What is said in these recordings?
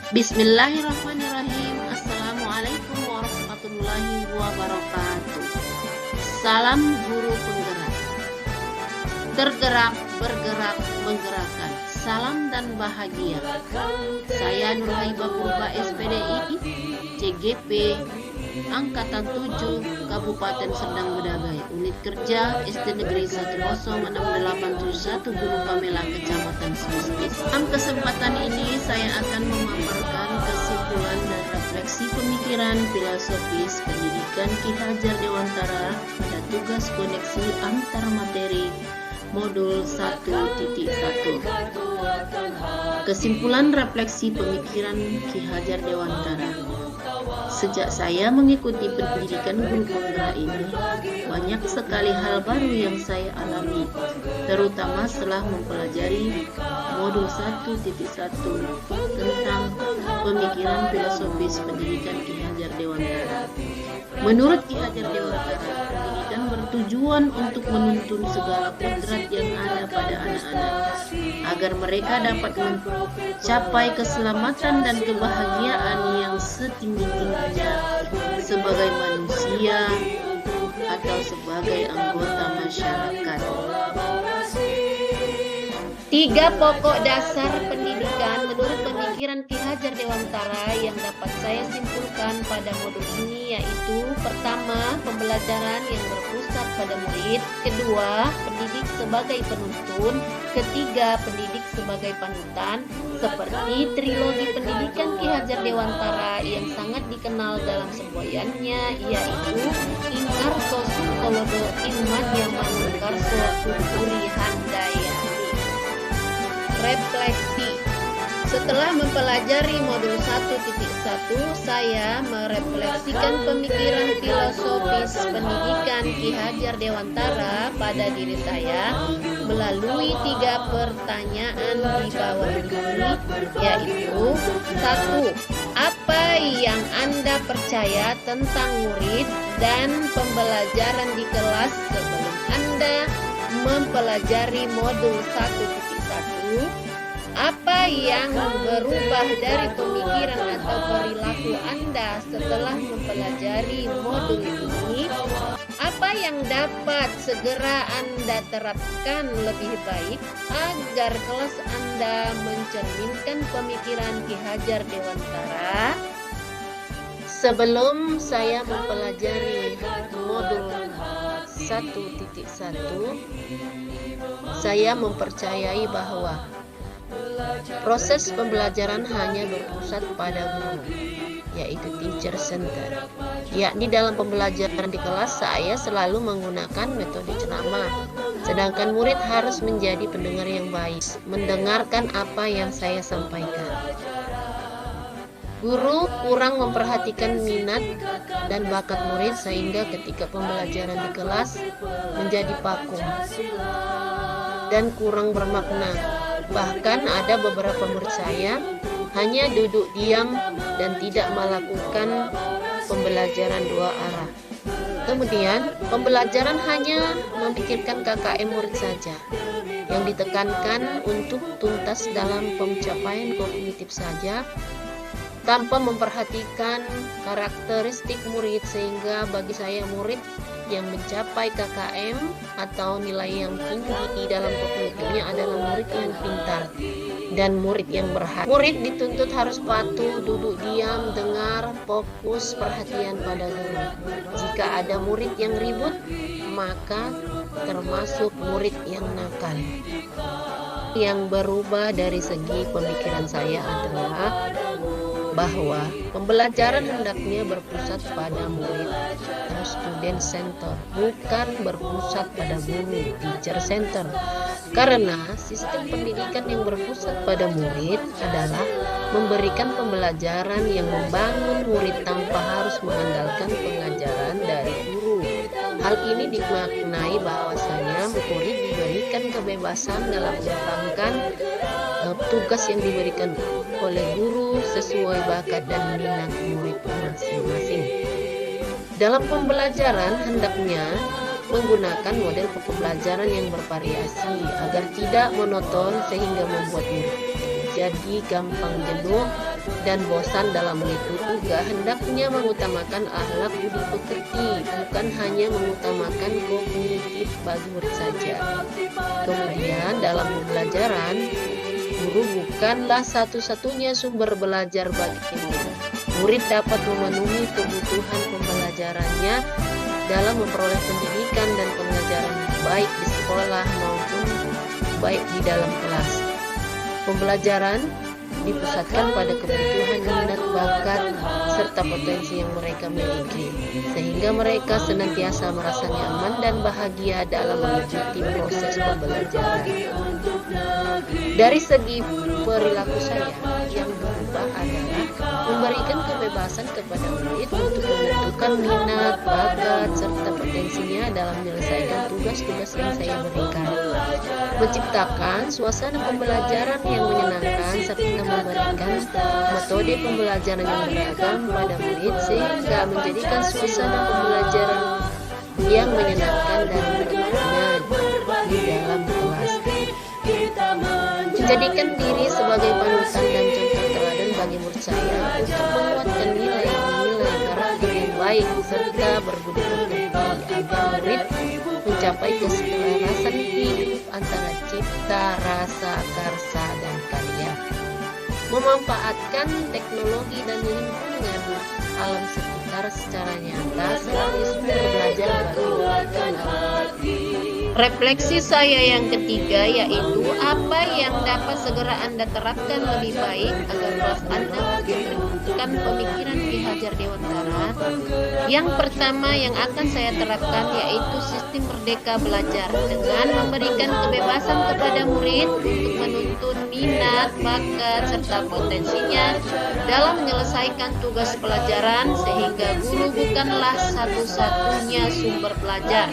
Bismillahirrahmanirrahim. Assalamualaikum warahmatullahi wabarakatuh. Salam guru penggerak. Tergerak, bergerak, menggerakkan. Salam dan bahagia. Saya Nurhaibah Purba SPDI, CGP, Angkatan 7, Kabupaten Serdang Bedagai, Unit Kerja SD Negeri 1068771 Gunung Pamela, Kecamatan Sulistis. Dalam kesempatan ini saya akan memaparkan kesimpulan dan refleksi pemikiran filosofis pendidikan Ki Hajar Dewantara pada tugas koneksi antar materi modul 1.1. Kesimpulan refleksi pemikiran Ki Hajar Dewantara. Sejak saya mengikuti pendidikan guru penggerak ini, banyak sekali hal baru yang saya alami, terutama setelah mempelajari modul 1.1 tentang pemikiran filosofis pendidikan Ki Hajar Dewantara. Menurut Ki Hajar Dewantara, pendidikan bertujuan untuk menuntun segala kodrat yang ada pada anak-anak agar mereka dapat mencapai keselamatan dan kebahagiaan yang setinggi-tingginya sebagai manusia atau sebagai anggota masyarakat. 3 pokok dasar pendidikan menurut pemikiran Ki Hajar Dewantara yang dapat saya simpulkan pada modul ini yaitu: pertama, pembelajaran yang berpusat pada murid; kedua, pendidik sebagai penuntun; ketiga, pendidik sebagai panutan. Seperti trilogi pendidikan Ki Hajar Dewantara yang sangat dikenal dalam semboyannya yaitu Inkarso Sukolodo Inmat Yaman Karso Tuturi Handayani. Refleksi. Setelah mempelajari modul 1.1, saya merefleksikan pemikiran filosofis pendidikan Ki Hajar Dewantara pada diri saya melalui 3 pertanyaan di bawah ini, yaitu: 1. Apa yang Anda percaya tentang murid dan pembelajaran di kelas sebelum Anda mempelajari modul 1.1? Apa yang berubah dari pemikiran atau perilaku Anda setelah mempelajari modul ini? Apa yang dapat segera Anda terapkan lebih baik agar kelas Anda mencerminkan pemikiran Ki Hajar Dewantara? Sebelum saya mempelajari modul 1.1, saya mempercayai bahwa proses pembelajaran hanya berpusat pada guru, yaitu teacher center. Yakni dalam pembelajaran di kelas saya selalu menggunakan metode ceramah, sedangkan murid harus menjadi pendengar yang baik, mendengarkan apa yang saya sampaikan. Guru kurang memperhatikan minat dan bakat murid sehingga ketika pembelajaran di kelas menjadi vakum dan kurang bermakna. Bahkan ada beberapa murid saya hanya duduk diam dan tidak melakukan pembelajaran 2 arah. Kemudian pembelajaran hanya memikirkan KKM murid saja, yang ditekankan untuk tuntas dalam pencapaian kognitif saja, tanpa memperhatikan karakteristik murid, sehingga bagi saya murid yang mencapai KKM atau nilai yang tinggi di dalam kognitifnya adalah murid yang pintar dan murid yang berhati. Murid dituntut harus patuh, duduk diam, dengar, fokus perhatian pada guru. Jika ada murid yang ribut, maka termasuk murid yang nakal. Yang berubah dari segi pemikiran saya adalah bahwa pembelajaran hendaknya berpusat pada murid atau student center, bukan berpusat pada guru, teacher center. Karena sistem pendidikan yang berpusat pada murid adalah memberikan pembelajaran yang membangun murid tanpa harus mengandalkan pengajaran dari guru. Hal ini dimaknai bahwasanya murid diberikan kebebasan dalam menjalankan tugas yang diberikan oleh guru sesuai bakat dan minat murid masing-masing. Dalam pembelajaran hendaknya menggunakan model pembelajaran yang bervariasi agar tidak monoton sehingga membuat murid jadi gampang jenuh dan bosan dalam mengikuti tugas, hendaknya mengutamakan akhlak budi pekerti, bukan hanya mengutamakan kognitif bagi murid saja. Kemudian dalam pembelajaran, guru bukanlah satu-satunya sumber belajar bagi murid. Murid dapat memenuhi kebutuhan pembelajarannya dalam memperoleh pendidikan dan pengajaran baik di sekolah maupun baik di dalam kelas. Pembelajaran dipusatkan pada kebutuhan, minat, bakat, serta potensi yang mereka miliki, sehingga mereka senantiasa merasa nyaman dan bahagia dalam mengikuti proses pembelajaran. Dari segi perilaku saya, yang berubah adalah memberikan kebebasan kepada murid untuk menentukan minat, bakat, serta potensinya dalam menyelesaikan tugas-tugas yang saya berikan. Menciptakan suasana pembelajaran yang menyenangkan serta memberikan metode pembelajaran yang beragam pada murid sehingga menjadikan suasana pembelajaran yang menyenangkan dan bermakna di dalam kelas. Menjadikan diri sebagai panutan dan contoh teladan bagi murid saya untuk menguatkan nilai-nilai karakter yang baik serta berbudi pekerti agar murid mencapai keselarasan hidup antara cipta, rasa, karsa, dan karya. Memanfaatkan teknologi dan lingkungan alam sekitar secara nyata sebagai sumber belajar bagi. Refleksi saya yang ketiga yaitu apa yang dapat segera Anda terapkan lebih baik agar kelas Anda menunjukkan pemikiran Ki Hajar Dewantara. Yang pertama yang akan saya terapkan yaitu sistem merdeka belajar dengan memberikan kebebasan kepada murid untuk menuntun minat, bakat, serta potensinya dalam menyelesaikan tugas pelajaran sehingga guru bukanlah satu-satunya sumber belajar.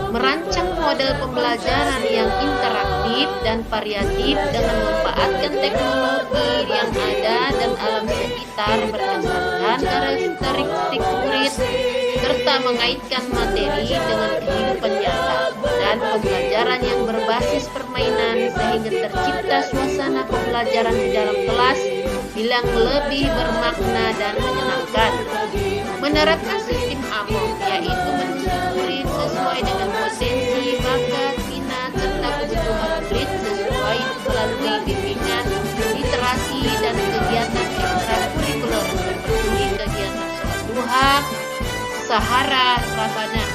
Merancang model pembelajaran yang interaktif dan variatif dengan memanfaatkan teknologi yang ada dan alam sekitar berdasarkan karakteristik murid serta mengaitkan materi dengan kehidupan nyata dan pembelajaran yang berbasis permainan sehingga tercipta suasana pembelajaran di dalam kelas yang lebih bermakna dan menyenangkan. Menerapkan sistem AMOM yaitu menuntun murid sesuai dengan potensi, bakat, minat, serta kebutuhan murid sesuai melalui bimbingan, literasi, dan kegiatan ekstrakurikuler seperti kegiatan sholat duha, sahara, rabana.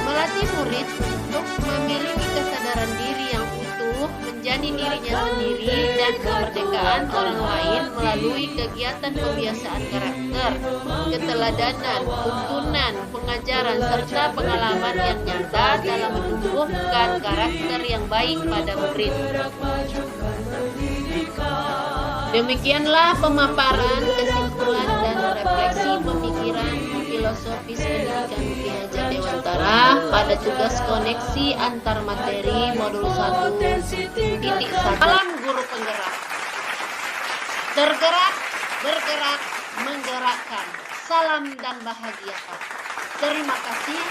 Melatih murid untuk memiliki kesadaran diri yang utuh, menjadi dirinya sendiri, dan kemerdekaan orang lain melalui kegiatan pembiasaan karakter, keteladanan, tuntunan, pengajaran, serta pengalaman yang nyata dalam menumbuhkan karakter yang baik pada murid. Demikianlah pemaparan, kesimpulan, dan refleksi pemikiran filosofis pendidikan Ki Hajar Dewantara pada tugas koneksi antar materi modul 1.1. Salam guru penggerak. Tergerak, bergerak, menggerakkan. Salam dan bahagia. Terima kasih.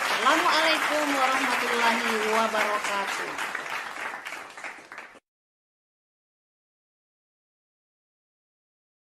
Assalamualaikum warahmatullahi wabarakatuh.